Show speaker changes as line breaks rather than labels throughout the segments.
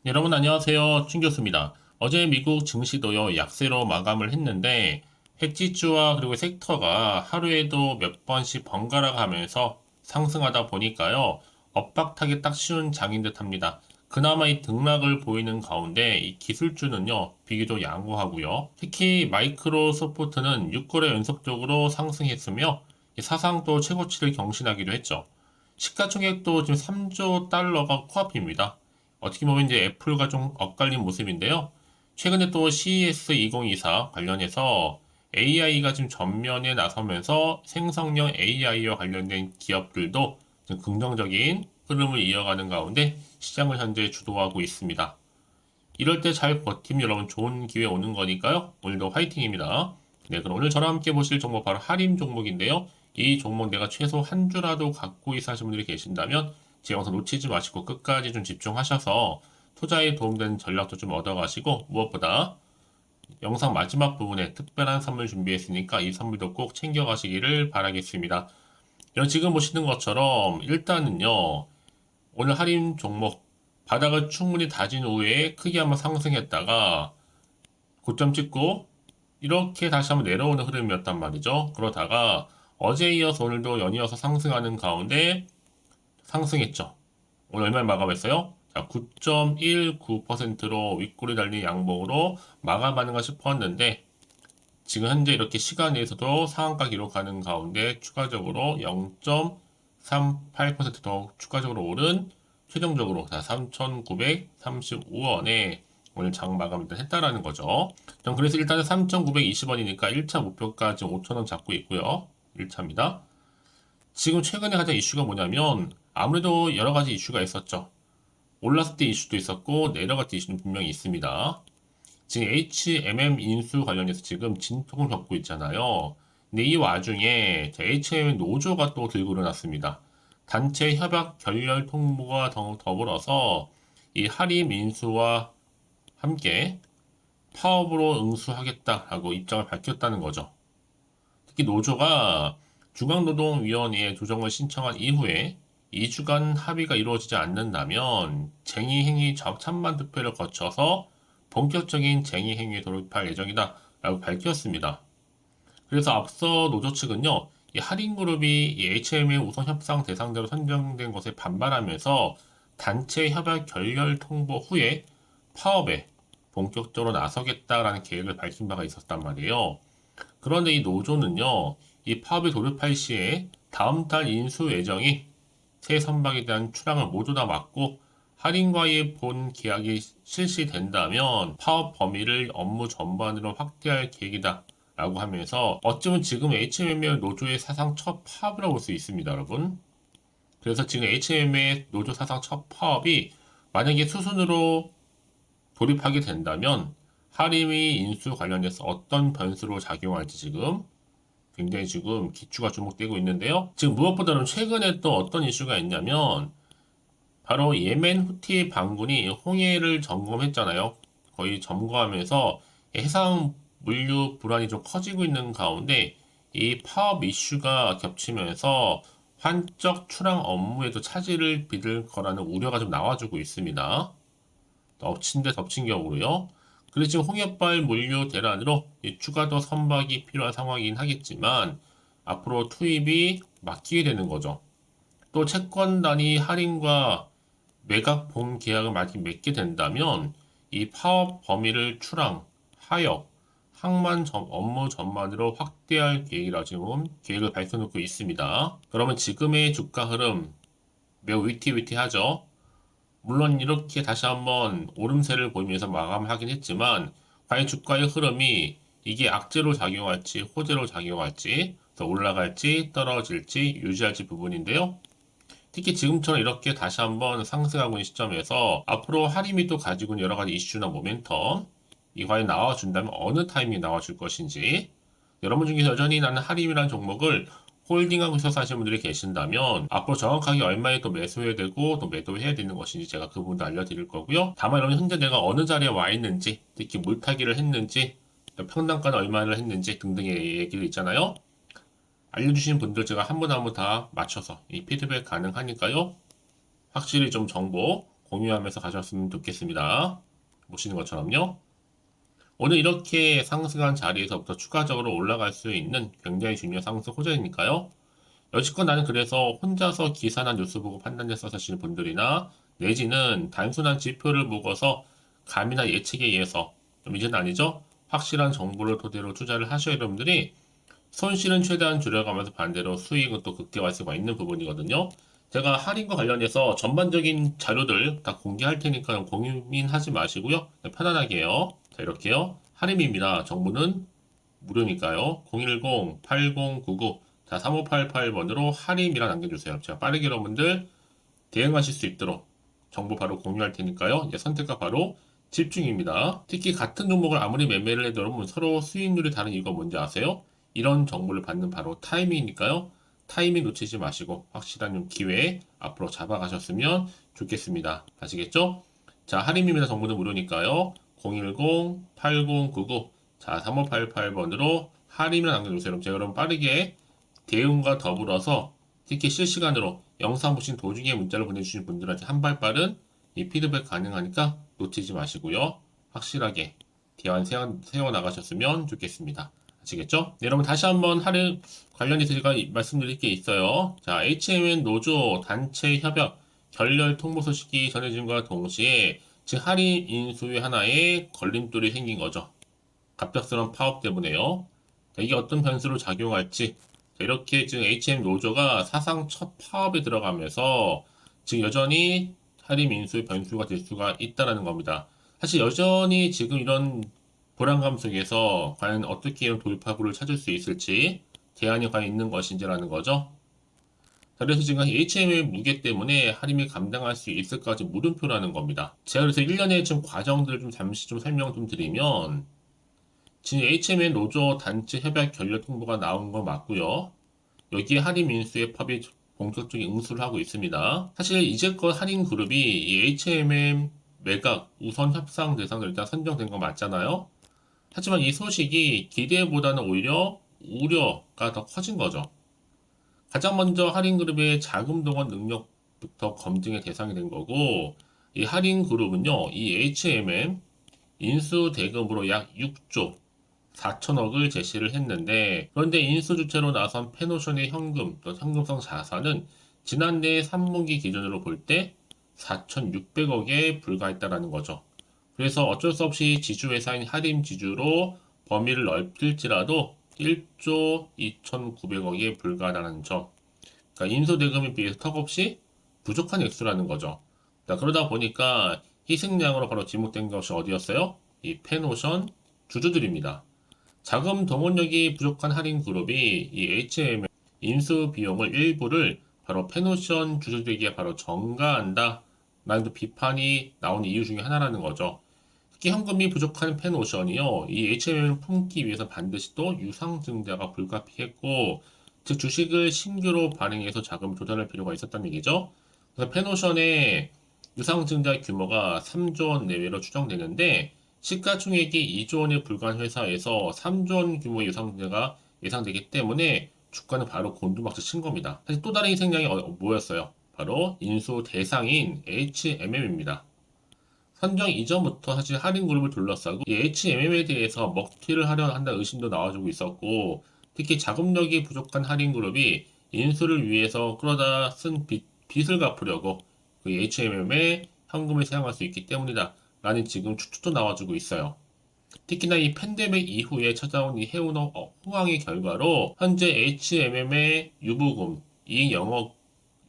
여러분 안녕하세요. 춘 교수입니다. 어제 미국 증시도요 약세로 마감을 했는데 핵지수와 그리고 섹터가 하루에도 몇 번씩 번갈아 가면서 상승하다 보니까요 엇박타기 딱 쉬운 장인 듯합니다. 그나마 이 등락을 보이는 가운데 이 기술주는요 비교적 양호하고요. 특히 마이크로소프트는 6거래 연속적으로 상승했으며 이 사상도 최고치를 경신하기도 했죠. 시가총액도 지금 3조 달러가 코앞입니다. 어떻게 보면 이제 애플과 좀 엇갈린 모습인데요. 최근에 또 CES 2024 관련해서 AI가 지금 전면에 나서면서 생성형 AI와 관련된 기업들도 좀 긍정적인 흐름을 이어가는 가운데 시장을 현재 주도하고 있습니다. 이럴 때 잘 버티면 여러분 좋은 기회 오는 거니까요. 오늘도 화이팅입니다. 네, 그럼 오늘 저랑 함께 보실 종목 바로 할인 종목인데요. 이 종목 내가 최소 한 주라도 갖고 있어 하시는 분들이 계신다면 제 영상 놓치지 마시고 끝까지 좀 집중하셔서 투자에 도움되는 전략도 좀 얻어가시고 무엇보다 영상 마지막 부분에 특별한 선물 준비했으니까 이 선물도 꼭 챙겨가시기를 바라겠습니다. 지금 보시는 것처럼 일단은요. 오늘 할인 종목 바닥을 충분히 다진 후에 크게 한번 상승했다가 고점 찍고 이렇게 다시 한번 내려오는 흐름이었단 말이죠. 그러다가 어제 이어서 오늘도 연이어서 상승하는 가운데 상승했죠. 오늘 얼마에 마감했어요? 자, 9.19%로 윗골이 달린 양봉으로 마감하는가 싶었는데 지금 현재 이렇게 시간 내에서도 상한가 기록하는 가운데 추가적으로 0.38%더 추가적으로 오른 최종적으로 3,935원에 오늘 장 마감 일단 했다라는 거죠. 전 그래서 일단은 3,920원이니까 1차 목표가 지금 5,000원 잡고 있고요. 1차입니다. 지금 최근에 가장 이슈가 뭐냐면 아무래도 여러 가지 이슈가 있었죠. 올랐을 때 이슈도 있었고 내려갈 때 이슈는 분명히 있습니다. 지금 HMM 인수 관련해서 지금 진통을 겪고 있잖아요. 근데 이 와중에 HMM 노조가 또 들고 일어났습니다. 단체 협약 결렬 통보가 더불어서 이 할인 인수와 함께 파업으로 응수하겠다라고 입장을 밝혔다는 거죠. 특히 노조가 중앙노동위원회에 조정을 신청한 이후에 2주간 합의가 이루어지지 않는다면 쟁의행위 찬반 투표를 거쳐서 본격적인 쟁의행위에 돌입할 예정이다 라고 밝혔습니다. 그래서 앞서 노조 측은요, 이 할인그룹이 이 HM의 우선 협상 대상자로 선정된 것에 반발하면서 단체 협약 결렬 통보 후에 파업에 본격적으로 나서겠다라는 계획을 밝힌 바가 있었단 말이에요. 그런데 이 노조는요, 이 파업에 돌입할 시에 다음 달 인수 예정이 새 선박에 대한 출항을 모두 다 막고 할인과의 본 계약이 실시된다면 파업 범위를 업무 전반으로 확대할 계획이다. 라고 하면서 어쩌면 지금 HMM의 노조의 사상 첫 파업이라고 볼 수 있습니다, 여러분. 그래서 지금 HMM의 노조 사상 첫 파업이 만약에 수순으로 돌입하게 된다면 할인의 인수 관련해서 어떤 변수로 작용할지 지금 굉장히 지금 기추가 주목되고 있는데요. 지금 무엇보다는 최근에 또 어떤 이슈가 있냐면 바로 예멘 후티 반군이 홍해를 점검했잖아요. 거의 점거하면서 해상 물류 불안이 좀 커지고 있는 가운데 이 파업 이슈가 겹치면서 환적 출항 업무에도 차질을 빚을 거라는 우려가 좀 나와주고 있습니다. 덮친 데 덮친 격으로요. 그래서 지금 홍역발 물류 대란으로 추가 더 선박이 필요한 상황이긴 하겠지만 앞으로 투입이 막히게 되는 거죠. 또 채권단이 할인과 매각 본 계약을 맺게 된다면 이 파업 범위를 출항, 하역, 항만 업무 전반으로 확대할 계획이라 지금 계획을 밝혀놓고 있습니다. 그러면 지금의 주가 흐름 매우 위태위태하죠. 물론 이렇게 다시 한번 오름세를 보이면서 마감하긴 했지만 과연 주가의 흐름이 이게 악재로 작용할지 호재로 작용할지 더 올라갈지 떨어질지 유지할지 부분인데요. 특히 지금처럼 이렇게 다시 한번 상승하고 있는 시점에서 앞으로 할인이 또 가지고 있는 여러 가지 이슈나 모멘텀 이 과연 나와준다면 어느 타이밍에 나와줄 것인지 여러분 중에서 여전히 나는 할인이라는 종목을 홀딩하고 있어서 하시는 분들이 계신다면 앞으로 정확하게 얼마에 또 매수해야 되고 또 매도해야 되는 것인지 제가 그 부분도 알려드릴 거고요. 다만 여러분 현재 내가 어느 자리에 와 있는지 특히 물타기를 했는지 평단가는 얼마를 했는지 등등의 얘기를 있잖아요. 알려주신 분들 제가 한 분 한 분 다 맞춰서 이 피드백 가능하니까요. 확실히 좀 정보 공유하면서 가셨으면 좋겠습니다. 보시는 것처럼요. 오늘 이렇게 상승한 자리에서부터 추가적으로 올라갈 수 있는 굉장히 중요한 상승 호재이니까요. 여지껏 나는 그래서 혼자서 기사나 뉴스 보고 판단해서 사시는 분들이나 내지는 단순한 지표를 보고서 감이나 예측에 의해서 좀 이제는 아니죠? 확실한 정보를 토대로 투자를 하셔야 되는 분들이 손실은 최대한 줄여가면서 반대로 수익은 또 극대화할 수가 있는 부분이거든요. 제가 할인과 관련해서 전반적인 자료들 다 공개할 테니까 고민하지 마시고요. 편안하게 해요. 자, 이렇게요. 할인입니다. 정보는 무료니까요. 010-8099 자, 3588번으로 할인이라 남겨주세요. 제가 빠르게 여러분들 대응하실 수 있도록 정보 바로 공유할 테니까요. 선택과 바로 집중입니다. 특히 같은 종목을 아무리 매매를 해도 여러분 서로 수익률이 다른 이유가 뭔지 아세요? 이런 정보를 받는 바로 타이밍이니까요. 타이밍 놓치지 마시고 확실한 기회에 앞으로 잡아가셨으면 좋겠습니다. 아시겠죠? 자, 할인입니다. 정보는 무료니까요. 010-8099 자, 3588번으로 할인을 남겨주세요. 그럼 제가 여러분 빠르게 대응과 더불어서 특히 실시간으로 영상 보신 도중에 문자를 보내주신 분들한테 한 발 빠른 이 피드백 가능하니까 놓치지 마시고요. 확실하게 대안 세워 나가셨으면 좋겠습니다. 아시겠죠? 네, 여러분 다시 한번 할인 관련해서 제가 말씀드릴 게 있어요. 자, HMN 노조 단체 협약 결렬 통보 소식이 전해짐과 동시에 즉 할인 인수의 하나의 걸림돌이 생긴 거죠. 갑작스러운 파업 때문에요. 자, 이게 어떤 변수로 작용할지 이렇게 지금 HM 노조가 사상 첫 파업에 들어가면서 지금 여전히 할인 인수의 변수가 될 수가 있다는 겁니다. 사실 여전히 지금 이런 불안감 속에서 과연 어떻게 이런 돌파구를 찾을 수 있을지 대안이 과연 있는 것인지라는 거죠. 자, 그래서 지금 HM의 무게 때문에 할인이 감당할 수 있을까 지금 물음표라는 겁니다. 제가 그래서 1년의 좀 과정들을 좀 잠시 좀 설명 좀 드리면 지금 HM의 노조 단체 협약 결렬 통보가 나온 거 맞고요. 여기에 할인 민수의 팝이 본격적인 응수를 하고 있습니다. 사실 이제껏 할인 그룹이 이 HMM 매각 우선 협상 대상으로 일단 선정된 거 맞잖아요. 하지만 이 소식이 기대보다는 오히려 우려가 더 커진 거죠. 가장 먼저 할인 그룹의 자금 동원 능력부터 검증의 대상이 된 거고, 이 할인 그룹은요, 이 HMM 인수 대금으로 약 6조 4천억을 제시를 했는데 그런데 인수 주체로 나선 페노션의 현금 또 현금성 자산은 지난해 3분기 기준으로 볼 때 4,600억에 불과했다라는 거죠. 그래서 어쩔 수 없이 지주회사인 하림 지주로 범위를 넓힐지라도 1조 2,900억에 불과하다는 점. 그러니까 인수 대금에 비해서 턱없이 부족한 액수라는 거죠. 자, 그러다 보니까 희생양으로 바로 지목된 것이 어디였어요? 이 페노션 주주들입니다. 자금 동원력이 부족한 할인 그룹이 이 HM의 인수 비용을 일부를 바로 페노션 주주들에게 바로 전가한다. 라는 또 비판이 나오는 이유 중에 하나라는 거죠. 특히 현금이 부족한 페노션이요. 이 HM을 품기 위해서 반드시 또 유상증자가 불가피했고, 즉 주식을 신규로 발행해서 자금을 조달할 필요가 있었다는 얘기죠. 그래서 페노션의 유상증자 규모가 3조 원 내외로 추정되는데 시가총액이 2조 원에 불과한 회사에서 3조 원 규모의 유상증자가 예상되기 때문에 주가는 바로 곤두박질 친 겁니다. 사실 또 다른 희생양이 뭐였어요? 바로 인수 대상인 HMM입니다. 선정 이전부터 사실 할인그룹을 둘러싸고 이 HMM에 대해서 먹튀를 하려 한다는 의심도 나와주고 있었고 특히 자금력이 부족한 할인그룹이 인수를 위해서 끌어다 쓴 빚을 갚으려고 그 HMM에 현금을 사용할 수 있기 때문이다 라는 지금 추측도 나와주고 있어요. 특히나 이 팬데믹 이후에 찾아온 이 해운업 호황의 결과로 현재 HMM의 유보금,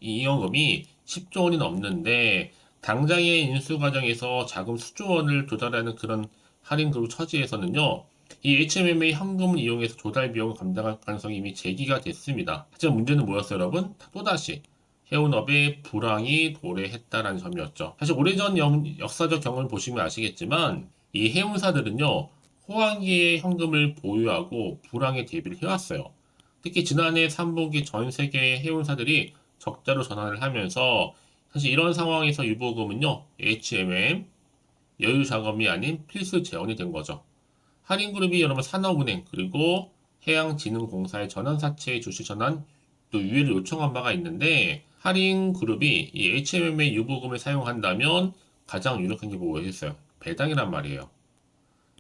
이익영업이 10조 원이 넘는데 당장의 인수 과정에서 자금 수조 원을 조달하는 그런 할인 그룹 처지에서는요. 이 HMM의 현금을 이용해서 조달 비용을 감당할 가능성이 이미 제기가 됐습니다. 하지만 문제는 뭐였어요, 여러분? 또다시 해운업의 불황이 도래했다라는 점이었죠. 사실 오래전 역사적 경험을 보시면 아시겠지만 이 해운사들은요. 호황기에 현금을 보유하고 불황에 대비를 해왔어요. 특히 지난해 3분기 전 세계 해운사들이 적자로 전환을 하면서 사실 이런 상황에서 유보금은요. HMM 여유 자금이 아닌 필수 재원이 된 거죠. 할인그룹이 여러분 산업은행 그리고 해양진흥공사의 전환사채 주식 전환 또 유예를 요청한 바가 있는데 할인그룹이 이 HMM의 유보금을 사용한다면 가장 유력한 게 뭐겠어요? 배당이란 말이에요.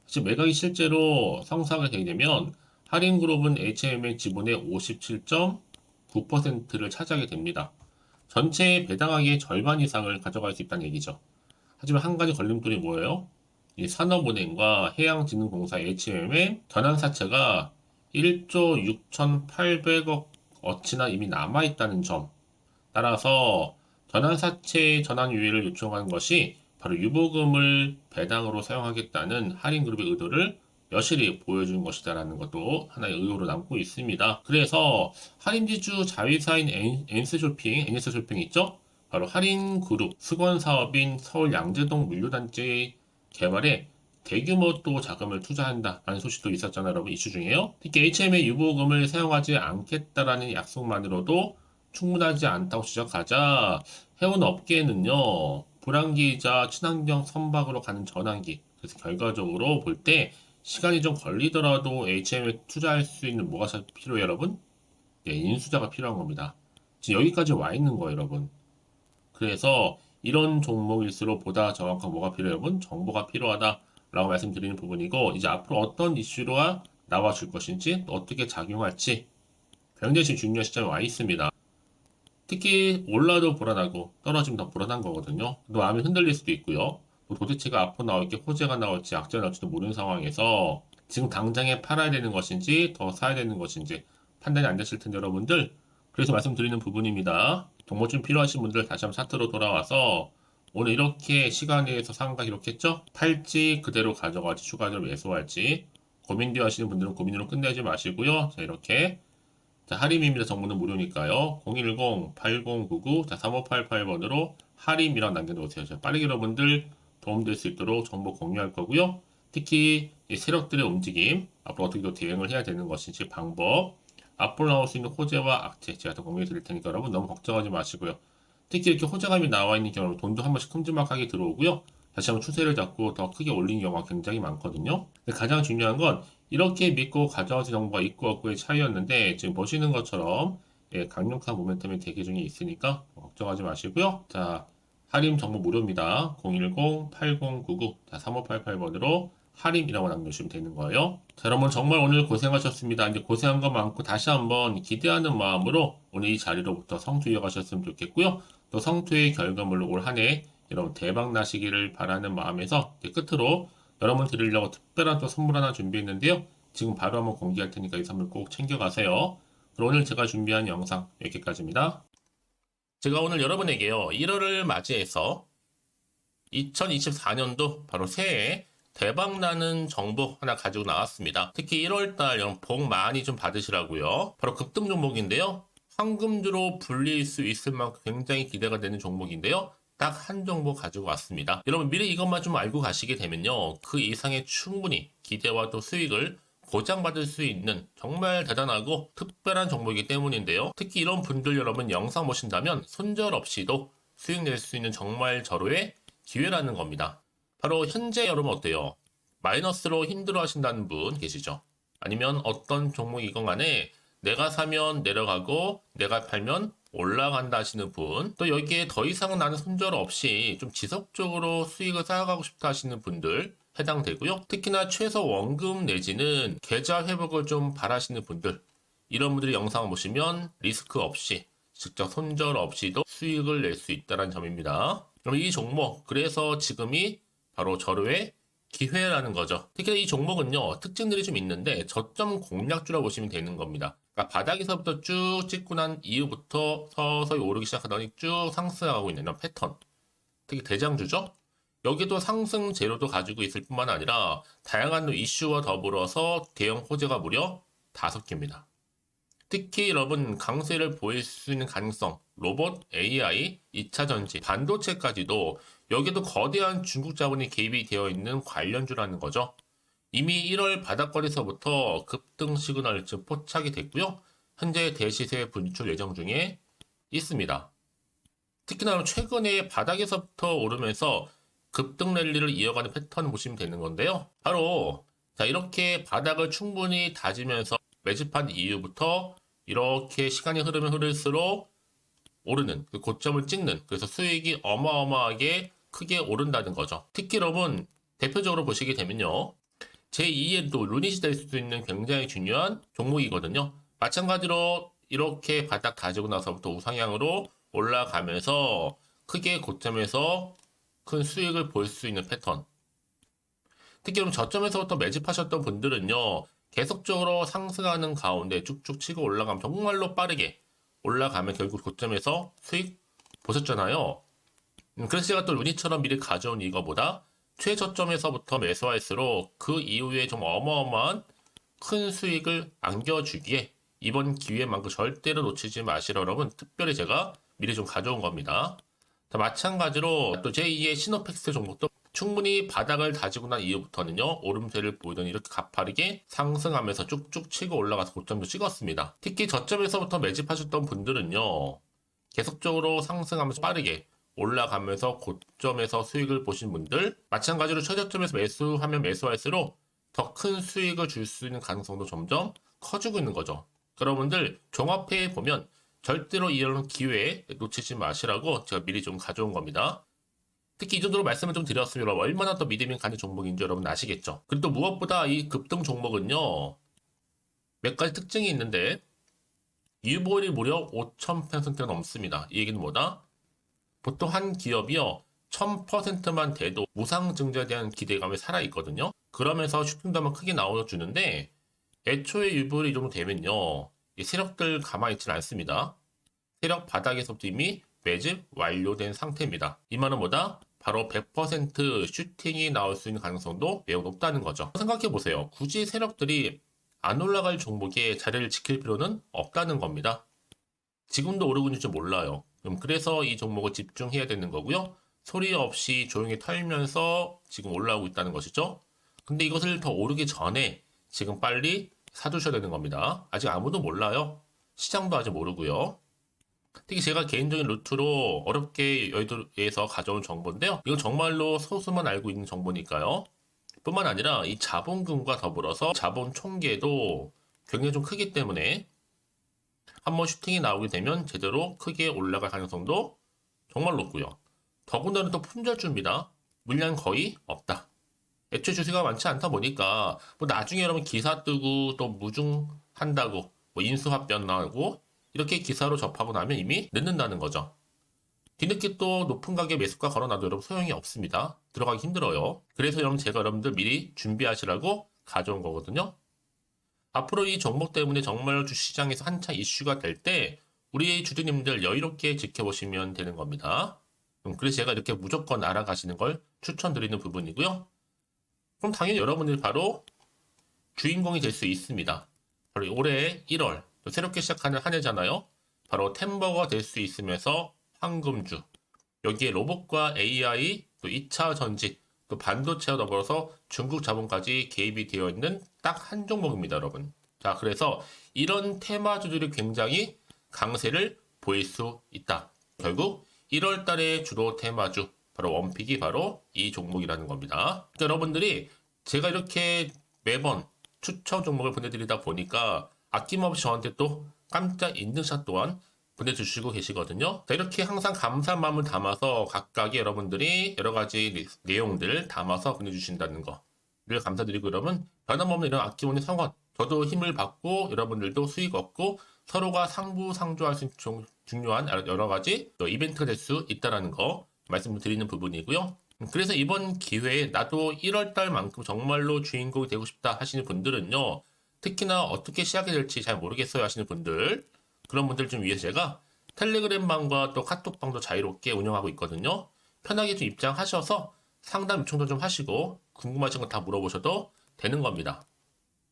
지금 매각이 실제로 성사가 되게 되면 할인그룹은 HMM의 지분의 57.9%를 차지하게 됩니다. 전체 배당액의 절반 이상을 가져갈 수 있다는 얘기죠. 하지만 한 가지 걸림돌이 뭐예요? 이 산업은행과 해양진흥공사 HMM의 전환사채가 1조 6,800억 어치나 이미 남아있다는 점. 따라서 전환사채 전환유예를 요청하는 것이 바로 유보금을 배당으로 사용하겠다는 할인그룹의 의도를 여실히 보여주는 것이다라는 것도 하나의 의혹으로 남고 있습니다. 그래서 할인지주 자회사인 NS쇼핑 있죠? 바로 할인그룹 수건사업인 서울 양재동 물류단지 개발에 대규모 또 자금을 투자한다라는 소식도 있었잖아요, 여러분. 이슈 중에요. 특히 HM의 유보금을 사용하지 않겠다라는 약속만으로도 충분하지 않다고 지적하자 해운 업계는요, 불황기이자 친환경 선박으로 가는 전환기. 그래서 결과적으로 볼 때 시간이 좀 걸리더라도 HM에 투자할 수 있는 뭐가 필요해요, 여러분? 네, 인수자가 필요한 겁니다. 지금 여기까지 와 있는 거예요, 여러분. 그래서 이런 종목일수록 보다 정확한 뭐가 필요해요, 여러분? 정보가 필요하다라고 말씀드리는 부분이고, 이제 앞으로 어떤 이슈가 나와줄 것인지, 또 어떻게 작용할지 굉장히 지금 중요한 시점에 와 있습니다. 특히 올라도 불안하고 떨어지면 더 불안한 거거든요. 또 마음이 흔들릴 수도 있고요. 또 도대체가 앞으로 나올게 호재가 나올지 악재가 나올지도 모르는 상황에서 지금 당장에 팔아야 되는 것인지 더 사야 되는 것인지 판단이 안 되실 텐데 여러분들, 그래서 말씀드리는 부분입니다. 정보 좀 필요하신 분들 다시 한번 차트로 돌아와서 오늘 이렇게 시간에서 상한가 기록했죠? 팔지 그대로 가져갈지 추가적으로 매수할지 고민되어 하시는 분들은 고민으로 끝내지 마시고요. 자, 이렇게 자, 할인입니다. 정보는 무료니까요. 010-8099 3588번으로 할인이라고 남겨놓으세요. 자, 빠르게 여러분들 도움될 수 있도록 정보 공유할 거고요. 특히 이 세력들의 움직임, 앞으로 어떻게 더 대응을 해야 되는 것인지 방법, 앞으로 나올 수 있는 호재와 악재 제가 더 공유해 드릴 테니까 여러분 너무 걱정하지 마시고요. 특히 이렇게 호재감이 나와 있는 경우 돈도 한 번씩 큼지막하게 들어오고요. 다시 한번 추세를 잡고 더 크게 올린 경우가 굉장히 많거든요. 근데 가장 중요한 건 이렇게 믿고 가져와서 정보가 있고 없고의 차이였는데 지금 보시는 것처럼 예, 강력한 모멘텀이 대기 중에 있으니까 걱정하지 마시고요. 자, 할인 정보 무료입니다. 010-8099 3588번으로 할인이라고 남겨주시면 되는 거예요. 자, 여러분 정말 오늘 고생하셨습니다. 이제 고생한 거 많고 다시 한번 기대하는 마음으로 오늘 이 자리로부터 성투 이어가셨으면 좋겠고요. 또 성투의 결과물로 올 한 해 여러분 대박 나시기를 바라는 마음에서 끝으로 여러분 드리려고 특별한 또 선물 하나 준비했는데요. 지금 바로 한번 공개할 테니까 이 선물 꼭 챙겨가세요. 그럼 오늘 제가 준비한 영상 여기까지입니다. 제가 오늘 여러분에게요, 1월을 맞이해서 2024년도 바로 새해 대박나는 정보 하나 가지고 나왔습니다. 특히 1월달 여러분 복 많이 좀 받으시라고요. 바로 급등 종목인데요. 황금주로 불릴 수 있을 만큼 굉장히 기대가 되는 종목인데요. 딱 한 종목 가지고 왔습니다. 여러분 미리 이것만 좀 알고 가시게 되면요, 그 이상의 충분히 기대와 또 수익을 보장받을 수 있는 정말 대단하고 특별한 종목이기 때문인데요. 특히 이런 분들 여러분 영상 보신다면 손절없이도 수익 낼 수 있는 정말 절호의 기회라는 겁니다. 바로 현재 여러분 어때요? 마이너스로 힘들어 하신다는 분 계시죠? 아니면 어떤 종목이건 간에 내가 사면 내려가고 내가 팔면 올라간다 하시는 분, 또 여기에 더 이상 나는 손절 없이 좀 지속적으로 수익을 쌓아가고 싶다 하시는 분들 해당되고요. 특히나 최소 원금 내지는 계좌 회복을 좀 바라시는 분들, 이런 분들이 영상을 보시면 리스크 없이 직접 손절 없이도 수익을 낼 수 있다는 점입니다. 그럼 이 종목, 그래서 지금이 바로 절호의 기회라는 거죠. 특히 이 종목은요, 특징들이 좀 있는데 저점 공략주라고 보시면 되는 겁니다. 그러니까 바닥에서부터 쭉 찍고 난 이후부터 서서히 오르기 시작하더니 쭉 상승하고 있는 이런 패턴. 특히 대장주죠. 여기도 상승 재료도 가지고 있을 뿐만 아니라 다양한 이슈와 더불어서 대형 호재가 무려 5개입니다. 특히 여러분 강세를 보일 수 있는 가능성, 로봇, AI, 2차 전지, 반도체까지도 여기도 거대한 중국 자본이 개입이 되어 있는 관련주라는 거죠. 이미 1월 바닥거리서부터 급등 시그널 즉 포착이 됐고요. 현재 대시세 분출 예정 중에 있습니다. 특히나 최근에 바닥에서부터 오르면서 급등 랠리를 이어가는 패턴을 보시면 되는 건데요. 바로 자, 이렇게 바닥을 충분히 다지면서 매집한 이후부터 이렇게 시간이 흐르면 흐를수록 오르는, 그 고점을 찍는, 그래서 수익이 어마어마하게 크게 오른다는 거죠. 특히 여러분, 대표적으로 보시게 되면요. 제2의 또 루닛이 될 수도 있는 굉장히 중요한 종목이거든요. 마찬가지로 이렇게 바닥 다지고 나서부터 우상향으로 올라가면서 크게 고점에서 큰 수익을 볼 수 있는 패턴. 특히 그럼 저점에서부터 매집하셨던 분들은요, 계속적으로 상승하는 가운데 쭉쭉 치고 올라가면 정말로 빠르게 올라가면 결국 고점에서 수익 보셨잖아요. 그래서 제가 또 루니처럼 미리 가져온 이거보다 최저점에서부터 매수할수록 그 이후에 좀 어마어마한 큰 수익을 안겨주기에 이번 기회만큼 절대로 놓치지 마시라 여러분 특별히 제가 미리 좀 가져온 겁니다. 자, 마찬가지로 또 제2의 시노팩스 종목도 충분히 바닥을 다지고 난 이후부터는요 오름세를 보이더니 이렇게 가파르게 상승하면서 쭉쭉 치고 올라가서 고점도 찍었습니다. 특히 저점에서부터 매집하셨던 분들은요 계속적으로 상승하면서 빠르게 올라가면서 고점에서 수익을 보신 분들 마찬가지로 최저점에서 매수하면 매수할수록 더 큰 수익을 줄 수 있는 가능성도 점점 커지고 있는 거죠. 여러분들 종합해 보면 절대로 이런 기회에 놓치지 마시라고 제가 미리 좀 가져온 겁니다. 특히 이 정도로 말씀을 좀 드렸으면 여러분 얼마나 더 믿음이 가는 종목인지 여러분 아시겠죠? 그리고 또 무엇보다 이 급등 종목은요 몇 가지 특징이 있는데 유보율이 무려 5000%가 넘습니다. 이 얘기는 뭐다? 보통 한 기업이요 1000%만 돼도 무상증자에 대한 기대감이 살아있거든요. 그러면서 슈팅도 한번 크게 나와주는데 애초에 유보율이 이 정도 되면요 이 세력들 가만히 있지는 않습니다. 세력 바닥에서부터 이미 매집 완료된 상태입니다. 이 말은 뭐다? 바로 100% 슈팅이 나올 수 있는 가능성도 매우 높다는 거죠. 생각해보세요. 굳이 세력들이 안 올라갈 종목에 자리를 지킬 필요는 없다는 겁니다. 지금도 오르고 있는지 몰라요. 그래서 이 종목을 집중해야 되는 거고요. 소리 없이 조용히 털면서 지금 올라오고 있다는 것이죠. 근데 이것을 더 오르기 전에 지금 빨리 사두셔야 되는 겁니다. 아직 아무도 몰라요. 시장도 아직 모르고요. 특히 제가 개인적인 루트로 어렵게 여의도에서 가져온 정보인데요. 이건 정말로 소수만 알고 있는 정보니까요. 뿐만 아니라 이 자본금과 더불어서 자본 총계도 굉장히 좀 크기 때문에 한번 슈팅이 나오게 되면 제대로 크게 올라갈 가능성도 정말 높고요. 더군다나 또 품절주입니다. 물량 거의 없다. 애초에 주식가 많지 않다 보니까 뭐 나중에 여러분 기사 뜨고 또 무중한다고 뭐 인수합병 나오고 이렇게 기사로 접하고 나면 이미 늦는다는 거죠. 뒤늦게 또 높은 가격에 매수가 걸어놔도 여러분 소용이 없습니다. 들어가기 힘들어요. 그래서 여러분 제가 여러분들 미리 준비하시라고 가져온 거거든요. 앞으로 이 종목 때문에 정말 주시장에서 한창 이슈가 될 때 우리 주주님들 여유롭게 지켜보시면 되는 겁니다. 그래서 제가 이렇게 무조건 알아가시는 걸 추천드리는 부분이고요. 그럼 당연히 여러분들이 바로 주인공이 될 수 있습니다. 바로 올해 1월 또 새롭게 시작하는 한 해잖아요. 바로 템버가 될 수 있으면서 황금주 여기에 로봇과 AI 또 2차 전지 또 반도체와 더불어서 중국 자본까지 개입이 되어 있는 딱 한 종목입니다, 여러분. 자, 그래서 이런 테마주들이 굉장히 강세를 보일 수 있다. 결국 1월 달에 주로 테마주 바로 원픽이 바로 이 종목이라는 겁니다. 그러니까 여러분들이 제가 이렇게 매번 추천 종목을 보내드리다 보니까 아낌없이 저한테 또 깜짝 인증샷 또한 보내주시고 계시거든요. 자, 이렇게 항상 감사한 마음을 담아서 각각의 여러분들이 여러 가지 내용들 담아서 보내주신다는 거를 감사드리고 여러분 변함없는 이런 아낌없는 성원 저도 힘을 받고 여러분들도 수익 얻고 서로가 상부상조할 수 있는 중요한 여러 가지 이벤트가 될 수 있다는 거 말씀드리는 부분이고요. 그래서 이번 기회에 나도 1월달만큼 정말로 주인공이 되고 싶다 하시는 분들은요. 특히나 어떻게 시작이 될지 잘 모르겠어요 하시는 분들 그런 분들 좀 위해서 제가 텔레그램 방과 또 카톡방도 자유롭게 운영하고 있거든요. 편하게 좀 입장하셔서 상담 요청도 좀 하시고 궁금하신 거 다 물어보셔도 되는 겁니다.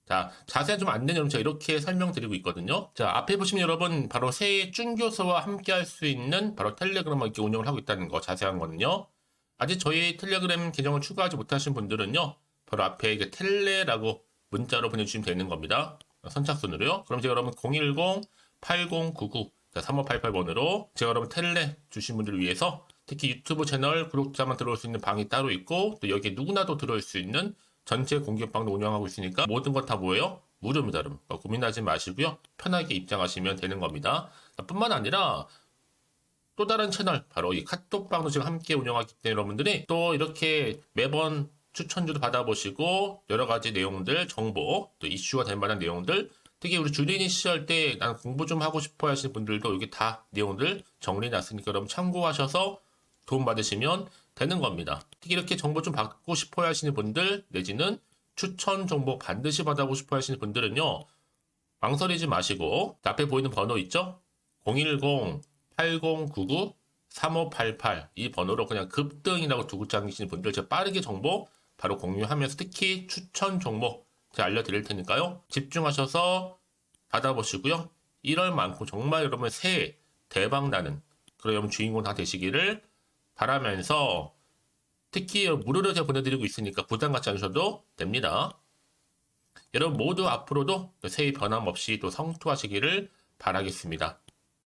자, 자세한 좀 안내는 여러분 제가 이렇게 설명드리고 있거든요. 자, 앞에 보시면 여러분 바로 새해 준교수와 함께 할 수 있는 바로 텔레그램을 이렇게 운영을 하고 있다는 거 자세한 거는요. 아직 저희 텔레그램 계정을 추가하지 못하신 분들은요. 바로 앞에 이제 텔레라고 문자로 보내주시면 되는 겁니다. 선착순으로요. 그럼 제가 여러분 010-8099-3588번으로 제가 여러분 텔레 주신 분들을 위해서 특히 유튜브 채널 구독자만 들어올 수 있는 방이 따로 있고 또 여기에 누구나도 들어올 수 있는 전체 공개방도 운영하고 있으니까 모든 것 다 뭐예요? 무료입니다, 여러분. 고민하지 마시고요. 편하게 입장하시면 되는 겁니다. 뿐만 아니라 또 다른 채널, 바로 이 카톡방도 지금 함께 운영하기 때문에 여러분들이 또 이렇게 매번 추천주도 받아보시고 여러 가지 내용들, 정보, 또 이슈가 될 만한 내용들, 특히 우리 주린이 시절 때 난 공부 좀 하고 싶어 하시는 분들도 여기 다 내용들 정리해놨으니까 여러분 참고하셔서 도움 받으시면 되는 겁니다. 특히 이렇게 정보 좀 받고 싶어 하시는 분들, 내지는 추천 정보 반드시 받아보고 싶어 하시는 분들은요, 망설이지 마시고 앞에 보이는 번호 있죠? 010-8099-3588 이 번호로 그냥 급등이라고 두고 다니시는 분들 제가 빠르게 정보 바로 공유하면서 특히 추천 종목 제가 알려드릴 테니까요. 집중하셔서 받아보시고요. 1월만큼 정말 여러분 새해 대박 나는 그런 여러분 주인공 다 되시기를 바라면서 특히 무료로 제가 보내드리고 있으니까 부담 갖지 않으셔도 됩니다. 여러분 모두 앞으로도 새해 변함없이 또 성투하시기를 바라겠습니다.